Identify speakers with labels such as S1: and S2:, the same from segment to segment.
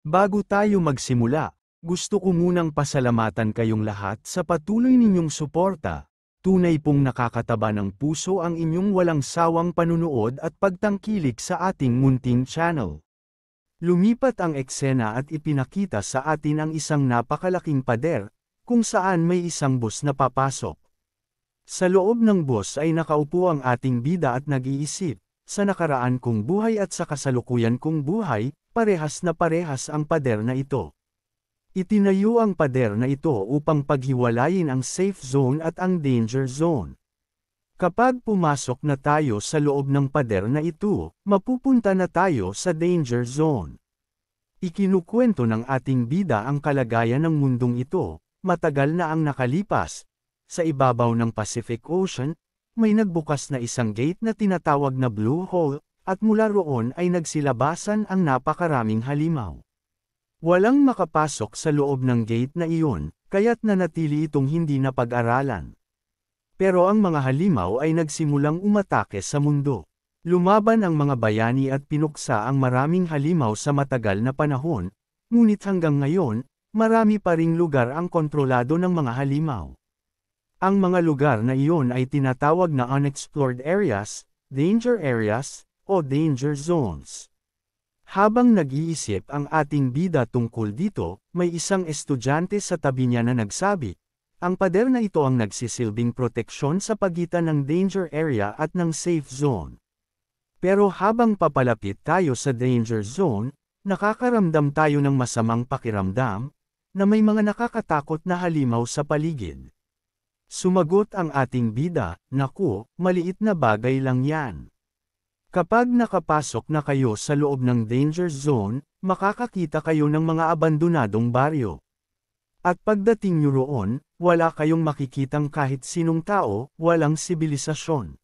S1: Bago tayo magsimula, gusto ko munang pasalamatan kayong lahat sa patuloy ninyong suporta. Tunay pong nakakataba ng puso ang inyong walang sawang panunood at pagtangkilik sa ating munting channel. Lumipat ang eksena at ipinakita sa atin ang isang napakalaking pader, kung saan may isang bus na papasok. Sa loob ng bus ay nakaupo ang ating bida at nag-iisip, sa nakaraan kong buhay at sa kasalukuyan kong buhay, parehas na parehas ang pader na ito. Itinayo ang pader na ito upang paghiwalayin ang safe zone at ang danger zone. Kapag pumasok na tayo sa loob ng pader na ito, mapupunta na tayo sa danger zone. Ikinukwento ng ating bida ang kalagayan ng mundong ito, matagal na ang nakalipas. Sa ibabaw ng Pacific Ocean, may nagbukas na isang gate na tinatawag na Blue Hole, at mula roon ay nagsilabasan ang napakaraming halimaw. Walang makapasok sa loob ng gate na iyon, kaya't nanatili itong hindi napag-aralan. Pero ang mga halimaw ay nagsimulang umatake sa mundo. Lumaban ang mga bayani at pinuksa ang maraming halimaw sa matagal na panahon, ngunit hanggang ngayon, marami pa ring lugar ang kontrolado ng mga halimaw. Ang mga lugar na iyon ay tinatawag na unexplored areas, danger areas, o danger zones. Habang nag-iisip ang ating bida tungkol dito, may isang estudyante sa tabi niya na nagsabi, ang pader na ito ang nagsisilbing proteksyon sa pagitan ng danger area at ng safe zone. Pero habang papalapit tayo sa danger zone, nakakaramdam tayo ng masamang pakiramdam, na may mga nakakatakot na halimaw sa paligid. Sumagot ang ating bida, naku, maliit na bagay lang yan. Kapag nakapasok na kayo sa loob ng danger zone, makakakita kayo ng mga abandonadong baryo. At pagdating nyo roon, wala kayong makikitang kahit sinong tao, walang sibilisasyon.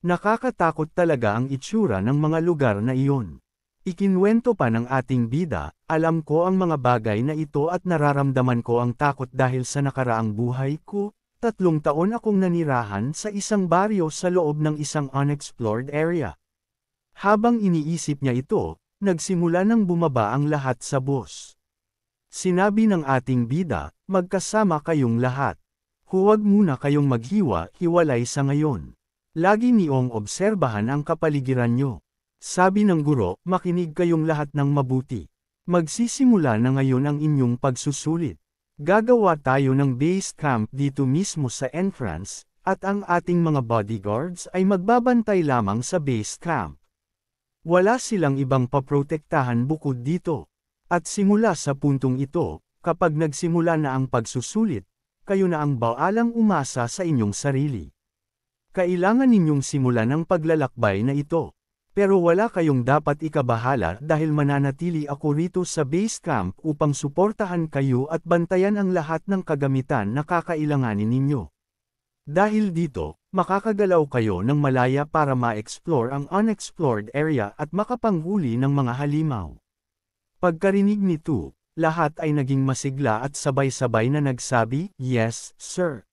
S1: Nakakatakot talaga ang itsura ng mga lugar na iyon. Ikinwento pa ng ating bida, alam ko ang mga bagay na ito at nararamdaman ko ang takot dahil sa nakaraang buhay ko, 3 taon akong nanirahan sa isang baryo sa loob ng isang unexplored area. Habang iniisip niya ito, nagsimula nang bumaba ang lahat sa bus. Sinabi ng ating bida, magkasama kayong lahat. Huwag muna kayong maghiwa-hiwalay sa ngayon. Lagi niyong obserbahan ang kapaligiran niyo. Sabi ng guro, makinig kayong lahat ng mabuti. Magsisimula na ngayon ang inyong pagsusulit. Gagawa tayo ng base camp dito mismo sa entrance, at ang ating mga bodyguards ay magbabantay lamang sa base camp. Wala silang ibang paprotektahan bukod dito. At simula sa puntong ito, kapag nagsimula na ang pagsusulit, kayo na ang baalang umasa sa inyong sarili. Kailangan ninyong simulan ang paglalakbay na ito. Pero wala kayong dapat ikabahala dahil mananatili ako rito sa base camp upang suportahan kayo at bantayan ang lahat ng kagamitan na kakailanganin ninyo. Dahil dito, makakagalaw kayo ng malaya para ma-explore ang unexplored area at makapanghuli ng mga halimaw. Pagkarinig nito, lahat ay naging masigla at sabay-sabay na nagsabi, "Yes, sir."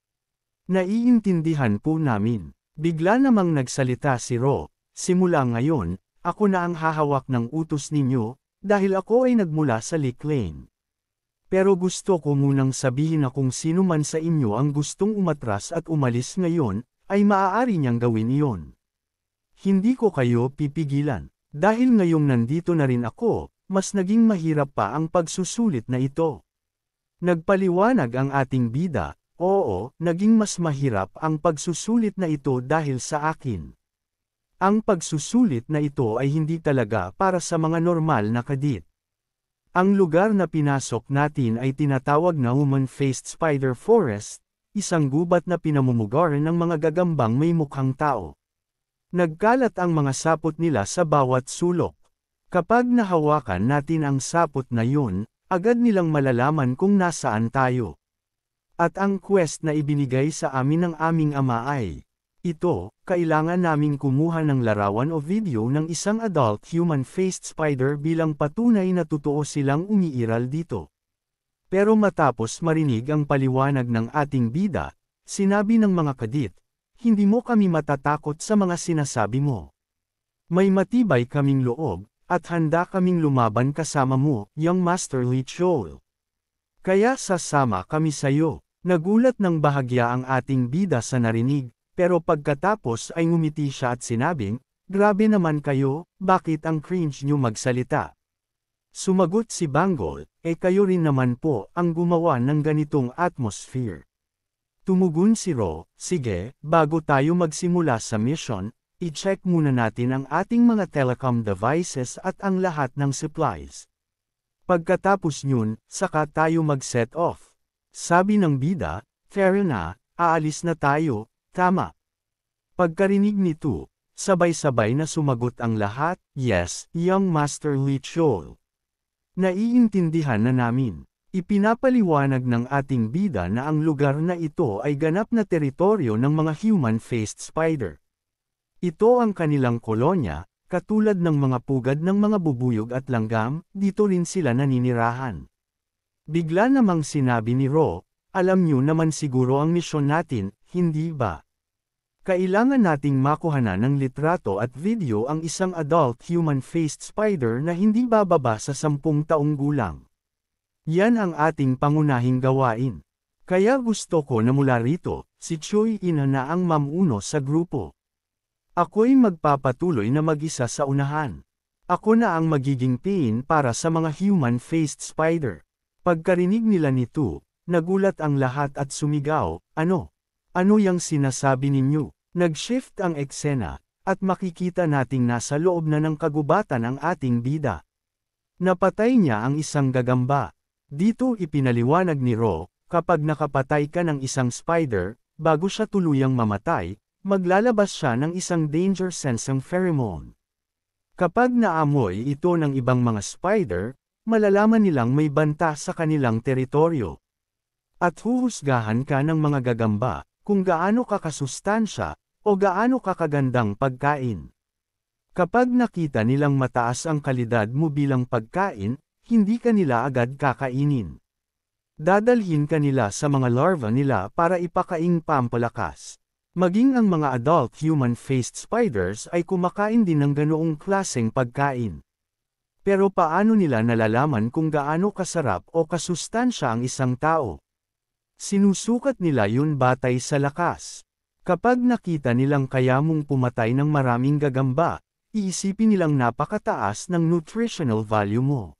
S1: Naiintindihan po namin. Bigla namang nagsalita si Ro, simula ngayon, ako na ang hahawak ng utos ninyo, dahil ako ay nagmula sa Leak Lane. Pero gusto ko munang sabihin na kung sino man sa inyo ang gustong umatras at umalis ngayon, ay maaari niyang gawin iyon. Hindi ko kayo pipigilan. Dahil ngayong nandito na rin ako, mas naging mahirap pa ang pagsusulit na ito. Nagpaliwanag ang ating bida, oo, naging mas mahirap ang pagsusulit na ito dahil sa akin. Ang pagsusulit na ito ay hindi talaga para sa mga normal na kadit. Ang lugar na pinasok natin ay tinatawag na Human-Faced Spider Forest, isang gubat na pinamumugaran ng mga gagambang may mukhang tao. Nagkalat ang mga sapot nila sa bawat sulok. Kapag nahawakan natin ang sapot na yun, agad nilang malalaman kung nasaan tayo. At ang quest na ibinigay sa amin ng aming ama ay, ito, kailangan naming kumuha ng larawan o video ng isang adult human-faced spider bilang patunay na totoo silang umiiral dito. Pero matapos marinig ang paliwanag ng ating bida, sinabi ng mga kadit, hindi mo kami matatakot sa mga sinasabi mo. May matibay kaming loob, at handa kaming lumaban kasama mo, young Master Lee Chol. Kaya sasama kami sayo. Nagulat ng bahagya ang ating bida sa narinig, pero pagkatapos ay ngumiti siya at sinabing, grabe naman kayo, bakit ang cringe nyo magsalita? Sumagot si Banggol, kayo rin naman po ang gumawa ng ganitong atmosphere. Tumugon si Ro, sige, bago tayo magsimula sa mission, i-check muna natin ang ating mga telecom devices at ang lahat ng supplies. Pagkatapos nyun, saka tayo mag-set off. Sabi ng bida, fair na, aalis na tayo, tama. Pagkarinig nito, sabay-sabay na sumagot ang lahat, yes, young Master Lee Chol. Naiintindihan na namin. Ipinapaliwanag ng ating bida na ang lugar na ito ay ganap na teritoryo ng mga human-faced spider. Ito ang kanilang kolonya, katulad ng mga pugad ng mga bubuyog at langgam, dito rin sila naninirahan. Bigla namang sinabi ni Ro, alam nyo naman siguro ang misyon natin, hindi ba? Kailangan nating makuhanan ng litrato at video ang isang adult human-faced spider na hindi bababa sa 10 taong gulang. Yan ang ating pangunahing gawain. Kaya gusto ko na mula rito, si Choi Ina na ang mamuno sa grupo. Ako'y magpapatuloy na mag-isa sa unahan. Ako na ang magiging pain para sa mga human-faced spider. Pagkarinig nila nito, nagulat ang lahat at sumigaw, ano? Ano yang sinasabi ninyo? Nag-shift ang eksena, at makikita nating nasa loob na ng kagubatan ang ating bida. Napatay niya ang isang gagamba. Dito ipinaliwanag ni Ro, kapag nakapatay ka ng isang spider, bago siya tuluyang mamatay, maglalabas siya ng isang danger-sensing pheromone. Kapag naamoy ito ng ibang mga spider, malalaman nilang may banta sa kanilang teritoryo. At huhusgahan ka ng mga gagamba, kung gaano ka kasustansya, o gaano ka kagandang pagkain. Kapag nakita nilang mataas ang kalidad mo bilang pagkain, hindi ka nila agad kakainin. Dadalhin ka nila sa mga larva nila para ipakaing pampalakas. Maging ang mga adult human-faced spiders ay kumakain din ng ganoong klaseng pagkain. Pero paano nila nalalaman kung gaano kasarap o kasustansya ang isang tao? Sinusukat nila yun batay sa lakas. Kapag nakita nilang kaya mong pumatay ng maraming gagamba, iisipin nilang napakataas ng nutritional value mo.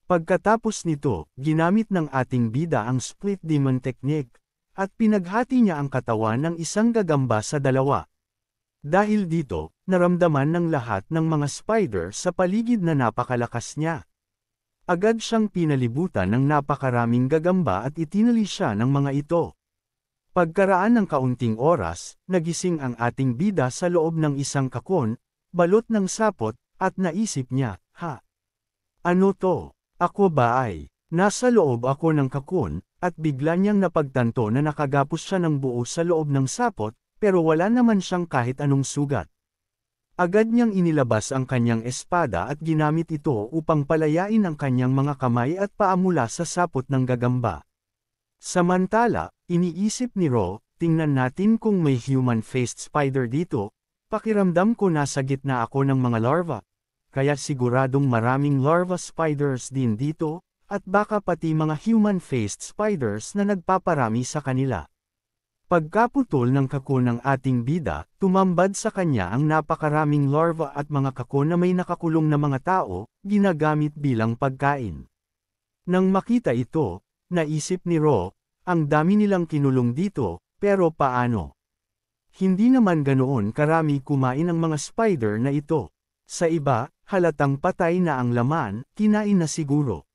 S1: Pagkatapos nito, ginamit ng ating bida ang split demon technique, at pinaghati niya ang katawan ng isang gagamba sa dalawa. Dahil dito, naramdaman ng lahat ng mga spider sa paligid na napakalakas niya. Agad siyang pinalibutan ng napakaraming gagamba at itinali siya ng mga ito. Pagkaraan ng kaunting oras, nagising ang ating bida sa loob ng isang kakon, balot ng sapot, at naisip niya, ano to? Ako ba ay? Nasa loob ako ng kakon, at bigla niyang napagtanto na nakagapos siya ng buo sa loob ng sapot, pero wala naman siyang kahit anong sugat. Agad niyang inilabas ang kanyang espada at ginamit ito upang palayain ang kanyang mga kamay at paa mula sa sapot ng gagamba. Samantala, iniisip ni Ro, tingnan natin kung may human-faced spider dito, pakiramdam ko nasa gitna ako ng mga larva. Kaya siguradong maraming larva spiders din dito, at baka pati mga human-faced spiders na nagpaparami sa kanila. Pagkaputol ng kakon ng ating bida, tumambad sa kanya ang napakaraming larva at mga kakon na may nakakulong na mga tao, ginagamit bilang pagkain. Nang makita ito, naisip ni Ro, ang dami nilang kinulong dito, pero paano? Hindi naman ganoon karami kumain ang mga spider na ito. Sa iba, halatang patay na ang laman, kinain na siguro.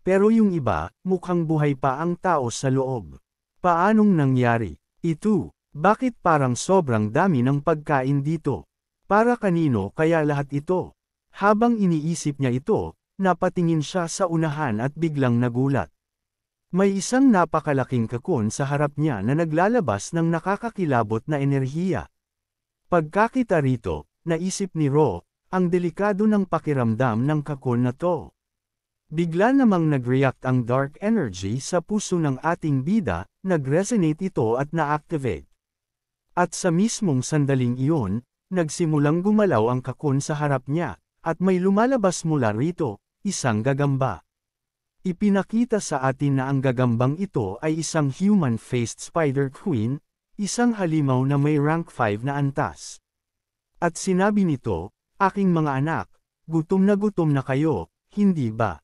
S1: Pero yung iba, mukhang buhay pa ang tao sa loob. Paanong nangyari? Ito, bakit parang sobrang dami ng pagkain dito? Para kanino kaya lahat ito? Habang iniisip niya ito, napatingin siya sa unahan at biglang nagulat. May isang napakalaking kakon sa harap niya na naglalabas ng nakakakilabot na enerhiya. Pagkakita rito, naisip ni Ro, ang delikado ng pakiramdam ng kakon na to. Bigla namang nag-react ang dark energy sa puso ng ating bida, nag-resonate ito at na-activate. At sa mismong sandaling iyon, nagsimulang gumalaw ang kakon sa harap niya, At may lumalabas mula rito, isang gagamba. Ipinakita sa atin na ang gagambang ito ay isang human-faced spider queen, isang halimaw na may rank 5 na antas. At sinabi nito, aking mga anak, gutom na kayo, hindi ba?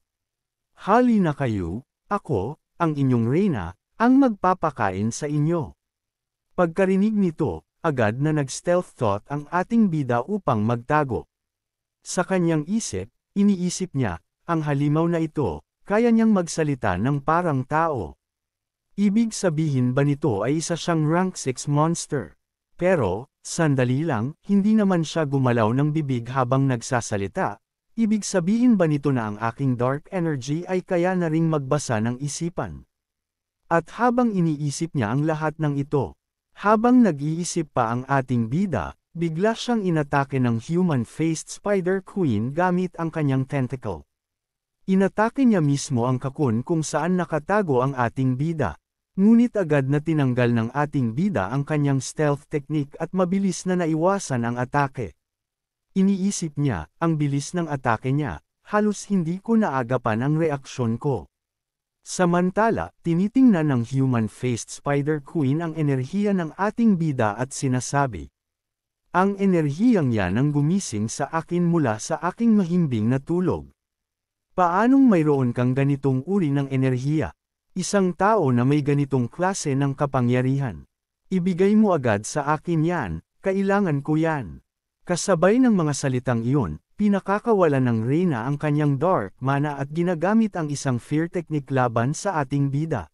S1: Hali na kayo, ako, ang inyong reyna, ang magpapakain sa inyo. Pagkarinig nito, agad na nag-stealth thought ang ating bida upang magtago. Sa kanyang isip, iniisip niya, ang halimaw na ito, kaya niyang magsalita ng parang tao. Ibig sabihin ba nito ay isa siyang rank 6 monster? Pero, sandali lang, hindi naman siya gumalaw ng bibig habang nagsasalita. Ibig sabihin ba nito na ang aking dark energy ay kaya na ring magbasa ng isipan? At habang iniisip niya ang lahat ng ito, habang nag-iisip pa ang ating bida, bigla siyang inatake ng human-faced spider queen gamit ang kanyang tentacle. Inatake niya mismo ang kakun kung saan nakatago ang ating bida. Ngunit agad na tinanggal ng ating bida ang kanyang stealth technique at mabilis na naiwasan ang atake. Iniisip niya, ang bilis ng atake niya, halos hindi ko naagapan ang reaksyon ko. Samantala, tinitingnan ng human-faced spider queen ang enerhiya ng ating bida at sinasabi, ang enerhiyang yan ang gumising sa akin mula sa aking mahimbing na tulog. Paanong mayroon kang ganitong uri ng enerhiya? Isang tao na may ganitong klase ng kapangyarihan. Ibigay mo agad sa akin yan, kailangan ko yan. Kasabay ng mga salitang iyon, pinakakawalan ng reyna ang kanyang dark mana at ginagamit ang isang fear technique laban sa ating bida.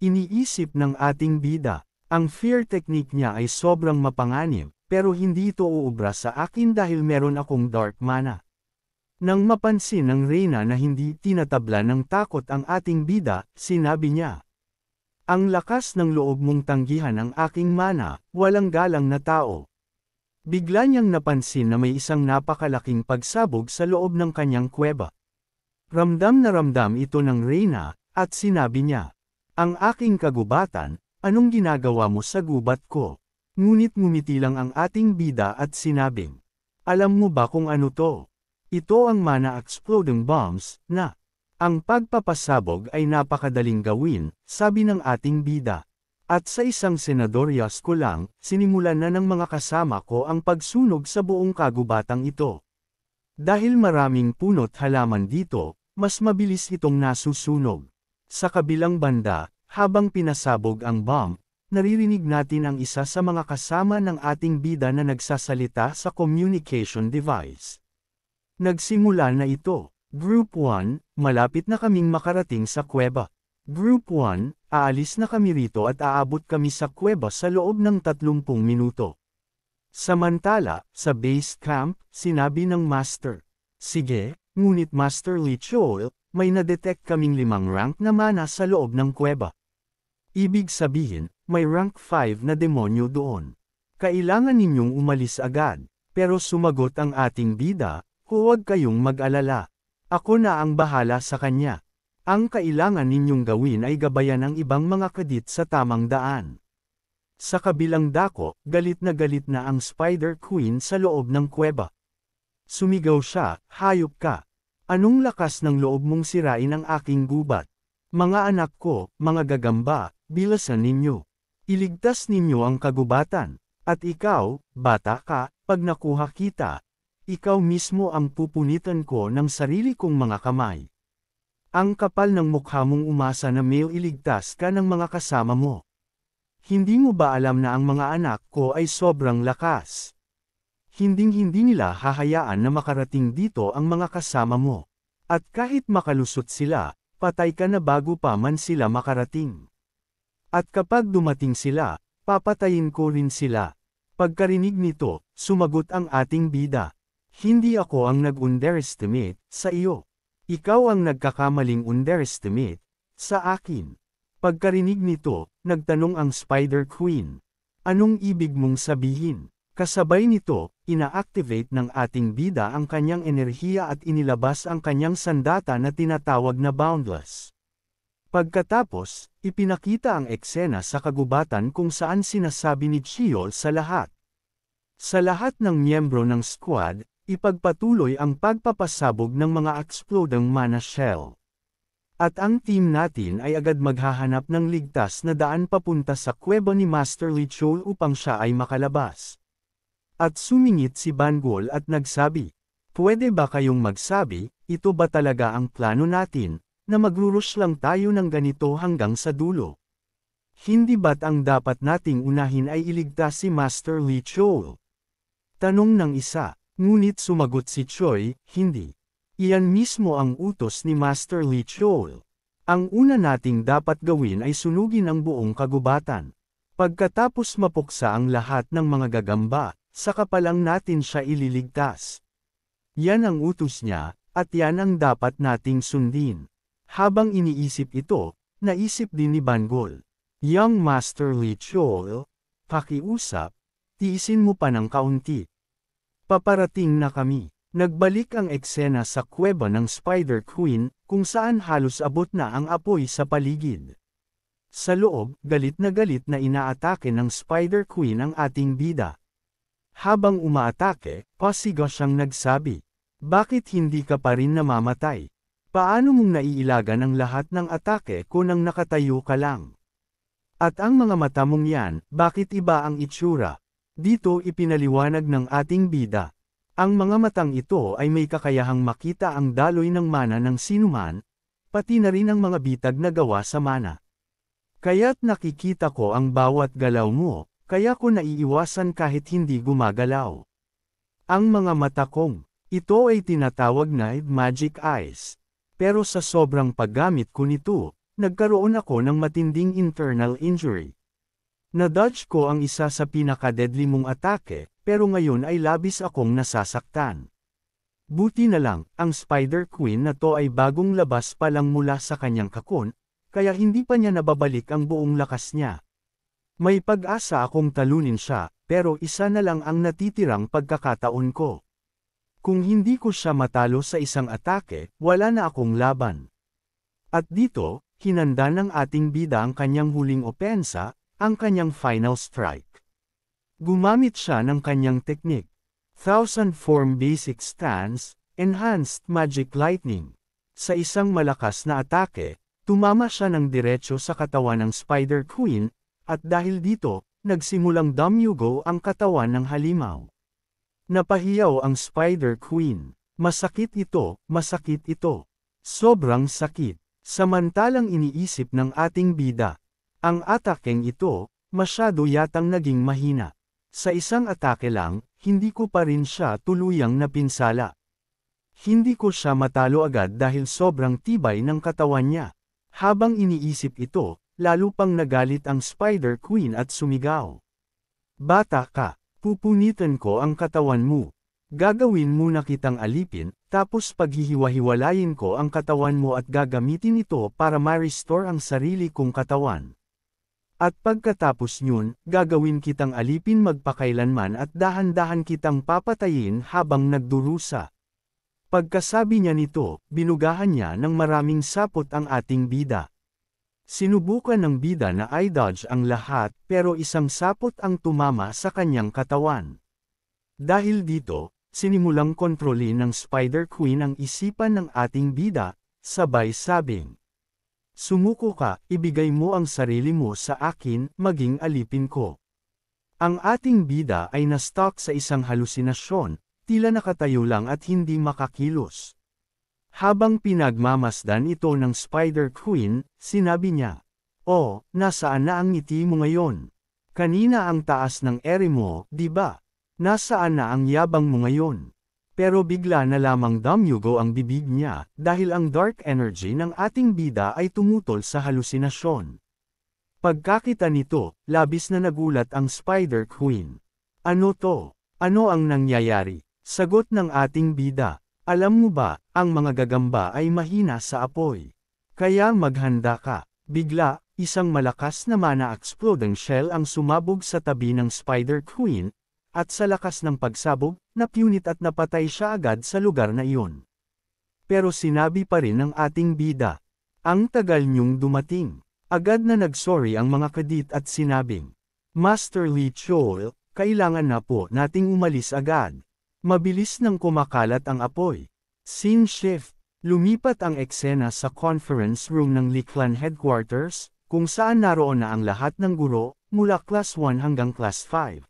S1: Iniisip ng ating bida, ang fear technique niya ay sobrang mapanganib, pero hindi ito uubra sa akin dahil meron akong dark mana. Nang mapansin ng reyna na hindi tinatabla ng takot ang ating bida, sinabi niya, ang lakas ng loob mong tanggihan ang aking mana, walang galang na tao. Bigla niyang napansin na may isang napakalaking pagsabog sa loob ng kanyang kuweba. Ramdam na ramdam ito ng reyna, at sinabi niya, ang aking kagubatan, anong ginagawa mo sa gubat ko? Ngunit ngumiti lang ang ating bida at sinabing, alam mo ba kung ano to? Ito ang mana exploding bombs, na. Ang pagpapasabog ay napakadaling gawin, sabi ng ating bida. At sa isang senadoryas ko lang, sinimulan na ng mga kasama ko ang pagsunog sa buong kagubatang ito. Dahil maraming puno't halaman dito, mas mabilis itong nasusunog. Sa kabilang banda, habang pinasabog ang bomb, naririnig natin ang isa sa mga kasama ng ating bida na nagsasalita sa communication device. Nagsimula na ito. Group 1, malapit na kaming makarating sa kuweba. Group 1, aalis na kami rito at aabot kami sa kuweba sa loob ng 30 minuto. Samantala, sa base camp, sinabi ng Master. Sige, ngunit Master Lee Chol, may nadetect kaming 5 rank na mana sa loob ng kuweba. Ibig sabihin, may rank 5 na demonyo doon. Kailangan ninyong umalis agad. Pero sumagot ang ating bida, huwag kayong mag-alala. Ako na ang bahala sa kanya. Ang kailangan ninyong gawin ay gabayan ang ibang mga kadit sa tamang daan. Sa kabilang dako, galit na ang Spider Queen sa loob ng kuweba. Sumigaw siya, hayop ka. Anong lakas ng loob mong sirain ang aking gubat? Mga anak ko, mga gagamba, bilasan ninyo. Iligtas ninyo ang kagubatan. At ikaw, bata ka, pag nakuha kita, ikaw mismo ang pupunitan ko ng sarili kong mga kamay. Ang kapal ng mukha mong umasa na may iligtas ka ng mga kasama mo. Hindi mo ba alam na ang mga anak ko ay sobrang lakas? Hinding-hindi nila hahayaan na makarating dito ang mga kasama mo. At kahit makalusot sila, patay ka na bago pa man sila makarating. At kapag dumating sila, papatayin ko rin sila. Pagkarinig nito, sumagot ang ating bida. Hindi ako ang nag-underestimate sa iyo. Ikaw ang nagkakamaling underestimate sa akin. Pagkarinig nito, nagtanong ang Spider Queen. Anong ibig mong sabihin? Kasabay nito, ina-activate ng ating bida ang kanyang enerhiya at inilabas ang kanyang sandata na tinatawag na Boundless. Pagkatapos, ipinakita ang eksena sa kagubatan kung saan sinasabi ni Chiol sa lahat. Sa lahat ng miyembro ng squad, ipagpatuloy ang pagpapasabog ng mga exploding mana shell. At ang team natin ay agad maghahanap ng ligtas na daan papunta sa kuweba ni Master Lee Chol upang siya ay makalabas. At sumingit si Bangol at nagsabi, "Pwede ba kayong magsabi, ito ba talaga ang plano natin, na magrurush lang tayo ng ganito hanggang sa dulo? Hindi ba't ang dapat nating unahin ay iligtas si Master Lee Chol?" Tanong ng isa, ngunit sumagot si Choi, "Hindi. Iyan mismo ang utos ni Master Lee Chol. Ang una nating dapat gawin ay sunugin ang buong kagubatan. Pagkatapos mapuksa ang lahat ng mga gagamba, saka pa lang natin siya ililigtas. Yan ang utos niya, at yan ang dapat nating sundin." Habang iniisip ito, naisip din ni Bangol, "Young Master Lee Chol, pakiusap, tiisin mo pa ng kaunti. Paparating na kami." Nagbalik ang eksena sa kuweba ng Spider Queen, kung saan halos abot na ang apoy sa paligid. Sa loob, galit na inaatake ng Spider Queen ang ating bida. Habang umaatake, pasigaw siyang nagsabi, "Bakit hindi ka pa rin namamatay? Paano mong naiilagan ang lahat ng atake ko nang nakatayo ka lang? At ang mga mata mong yan, bakit iba ang itsura?" Dito ipinaliwanag ng ating bida. Ang mga matang ito ay may kakayahang makita ang daloy ng mana ng sinuman, pati na rin ang mga bitag na gawa sa mana. Kaya't nakikita ko ang bawat galaw mo, kaya ko naiiwasan kahit hindi gumagalaw. Ang mga mata kong, ito ay tinatawag na magic eyes. Pero sa sobrang paggamit ko nito, nagkaroon ako ng matinding internal injury. Na-dodge ko ang isa sa pinaka-deadly mong atake, pero ngayon ay labis akong nasasaktan. Buti na lang, ang Spider Queen na to ay bagong labas pa lang mula sa kanyang kakon, kaya hindi pa niya nababalik ang buong lakas niya. May pag-asa akong talunin siya, pero isa na lang ang natitirang pagkakataon ko. Kung hindi ko siya matalo sa isang atake, wala na akong laban. At dito, hinanda ng ating bida ang kanyang huling opensa, ang kanyang final strike. Gumamit siya ng kanyang teknik. Thousand Form Basic Stance, Enhanced Magic Lightning. Sa isang malakas na atake, tumama siya ng diretso sa katawan ng Spider Queen, at dahil dito, nagsimulang dumyugo ang katawan ng halimaw. Napahiyaw ang Spider Queen. Masakit ito, masakit ito. Sobrang sakit. Samantalang iniisip ng ating bida, ang atakeng ito, masyado yatang naging mahina. Sa isang atake lang, hindi ko pa rin siya tuluyang napinsala. Hindi ko siya matalo agad dahil sobrang tibay ng katawan niya. Habang iniisip ito, lalo pang nagalit ang Spider Queen at sumigaw. "Bata ka, pupunitan ko ang katawan mo. Gagawin muna kitang alipin, tapos paghihiwa-hiwalayin ko ang katawan mo at gagamitin ito para ma-restore ang sarili kong katawan. At pagkatapos nyun, gagawin kitang alipin magpakailanman at dahan-dahan kitang papatayin habang nagdurusa." Pagkasabi niya nito, binugahan niya ng maraming sapot ang ating bida. Sinubukan ng bida na i-dodge ang lahat pero isang sapot ang tumama sa kanyang katawan. Dahil dito, sinimulang kontrolin ng Spider Queen ang isipan ng ating bida, sabay sabing, "Sumuko ka, ibigay mo ang sarili mo sa akin, maging alipin ko." Ang ating bida ay na-stuck sa isang halusinasyon, tila nakatayo lang at hindi makakilos. Habang pinagmamasdan ito ng Spider Queen, sinabi niya, "Oh, nasaan na ang ngiti mo ngayon? Kanina ang taas ng ere mo, di ba? Nasaan na ang yabang mo ngayon?" Pero bigla na lamang dumyugo ang bibig niya, dahil ang dark energy ng ating bida ay tumutol sa halusinasyon. Pagkakita nito, labis na nagulat ang Spider Queen. "Ano to? Ano ang nangyayari?" Sagot ng ating bida, "Alam mo ba, ang mga gagamba ay mahina sa apoy. Kaya maghanda ka." Bigla, isang malakas na mana-exploding shell ang sumabog sa tabi ng Spider Queen, at sa lakas ng pagsabog, napunit at napatay siya agad sa lugar na iyon. Pero sinabi pa rin ng ating bida, "Ang tagal niyong dumating." Agad na nagsorry ang mga kadit at sinabing, "Master Lee Chol, kailangan na po nating umalis agad. Mabilis nang kumakalat ang apoy. Scene shift. Lumipat ang eksena sa conference room ng Licklan Headquarters, kung saan naroon na ang lahat ng guro, mula Class 1 hanggang Class 5.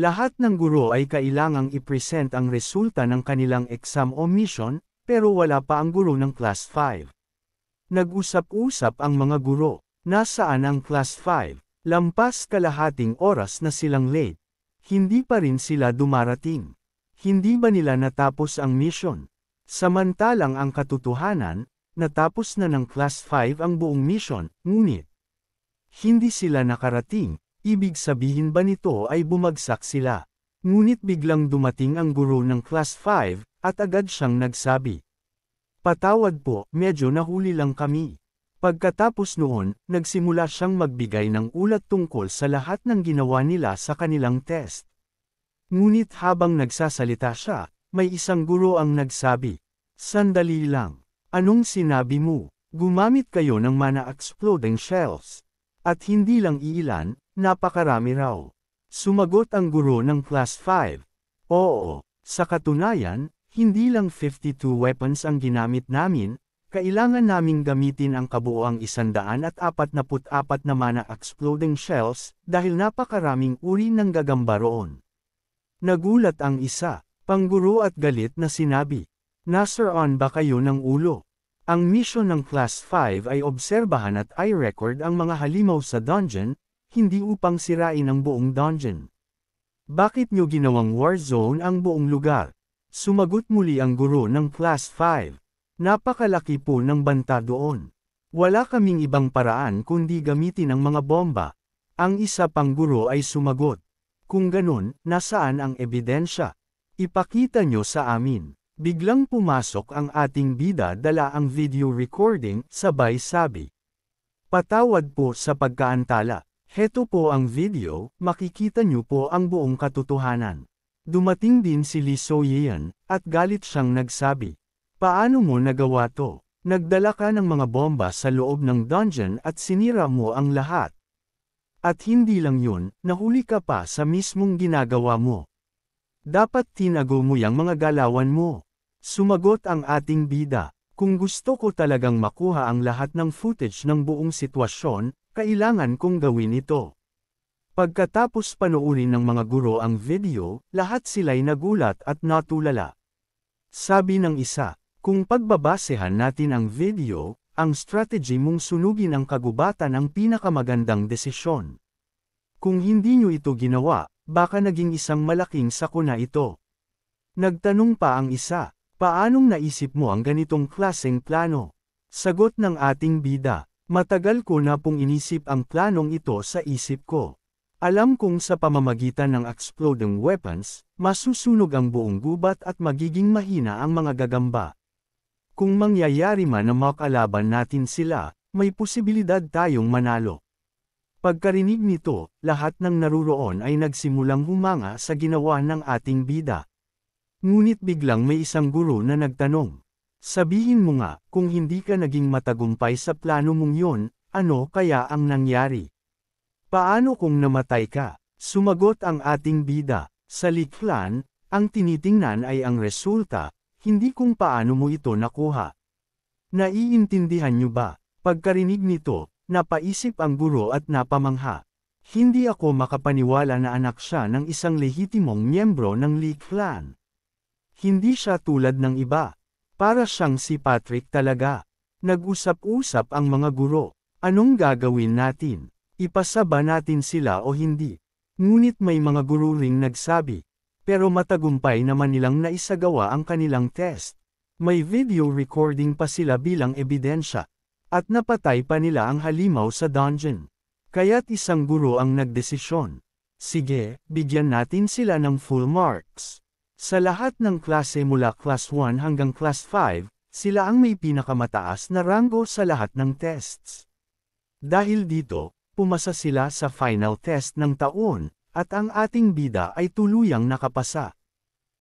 S1: Lahat ng guro ay kailangang i-present ang resulta ng kanilang exam o mission, pero wala pa ang guro ng Class 5. Nag-usap-usap ang mga guro. Nasaan ang Class 5? Lampas kalahating oras na silang late. Hindi pa rin sila dumarating. Hindi ba nila natapos ang mission? Samantalang ang katotohanan, natapos na ng Class 5 ang buong mission, ngunit hindi sila nakarating. Ibig sabihin ba nito ay bumagsak sila? Ngunit biglang dumating ang guro ng Class 5, at agad siyang nagsabi, "Patawad po, medyo nahuli lang kami." Pagkatapos noon, nagsimula siyang magbigay ng ulat tungkol sa lahat ng ginawa nila sa kanilang test. Ngunit habang nagsasalita siya, may isang guro ang nagsabi, "Sandali lang. Anong sinabi mo? Gumamit kayo ng mana exploding shells. At hindi lang iilan, napakarami raw." Sumagot ang guro ng Class 5. "Oo, sa katunayan, hindi lang 52 weapons ang ginamit namin, kailangan naming gamitin ang kabuoang 144 na mana exploding shells, dahil napakaraming uri ng gagamba roon." Nagulat ang isa, pangguro at galit na sinabi, "Nasiraan ba kayo ng ulo? Ang mission ng Class 5 ay obserbahan at i-record ang mga halimaw sa dungeon, hindi upang sirain ang buong dungeon. Bakit nyo ginawang war zone ang buong lugar?" Sumagot muli ang guro ng Class 5. "Napakalaki po ng banta doon. Wala kaming ibang paraan kundi gamitin ang mga bomba." Ang isa pang guro ay sumagot, "Kung ganun, nasaan ang ebidensya? Ipakita nyo sa amin." Biglang pumasok ang ating bida, dala ang video recording, sabay sabi, "Patawad po sa pagkaantala. Heto po ang video, makikita nyo po ang buong katotohanan." Dumating din si Lee So-yeon, at galit siyang nagsabi, "Paano mo nagawa to? Nagdala ka ng mga bomba sa loob ng dungeon at sinira mo ang lahat. At hindi lang yun, nahuli ka pa sa mismong ginagawa mo. Dapat tinago mo yang mga galawan mo." Sumagot ang ating bida, "Kung gusto ko talagang makuha ang lahat ng footage ng buong sitwasyon, kailangan kong gawin ito." Pagkatapos panoorin ng mga guro ang video, lahat sila'y nagulat at natulala. Sabi ng isa, "Kung pagbabasehan natin ang video, ang strategy mong sunugin ang kagubatan ang pinakamagandang desisyon. Kung hindi nyo ito ginawa, baka naging isang malaking sakuna ito." Nagtanong pa ang isa, "Paanong naisip mo ang ganitong klaseng plano?" Sagot ng ating bida, "Matagal ko na pong inisip ang planong ito sa isip ko. Alam kong sa pamamagitan ng exploding weapons, masusunog ang buong gubat at magiging mahina ang mga gagamba. Kung mangyayari man na makalaban natin sila, may posibilidad tayong manalo." Pagkarinig nito, lahat ng naruroon ay nagsimulang humanga sa ginawa ng ating bida. Ngunit biglang may isang guro na nagtanong, "Sabihin mo nga, kung hindi ka naging matagumpay sa plano mong yun, ano kaya ang nangyari? Paano kung namatay ka?" Sumagot ang ating bida, "Sa Licklan, ang tinitingnan ay ang resulta, hindi kung paano mo ito nakuha." Naiintindihan nyo ba? Pagkarinig nito, napaisip ang guro at napamangha. Hindi ako makapaniwala na anak siya ng isang lehitimong miyembro ng Licklan. Hindi siya tulad ng iba. Para siyang si Patrick talaga. Nag-usap-usap ang mga guro. Anong gagawin natin? Ipasaba natin sila o hindi? Ngunit may mga guro ring nagsabi. Pero matagumpay naman nilang naisagawa ang kanilang test. May video recording pa sila bilang ebidensya. At napatay pa nila ang halimaw sa dungeon. Kaya't isang guro ang nagdesisyon. Sige, bigyan natin sila ng full marks. Sa lahat ng klase mula Class 1 hanggang Class 5, sila ang may pinakamataas na ranggo sa lahat ng tests. Dahil dito, pumasa sila sa final test ng taon, at ang ating bida ay tuluyang nakapasa.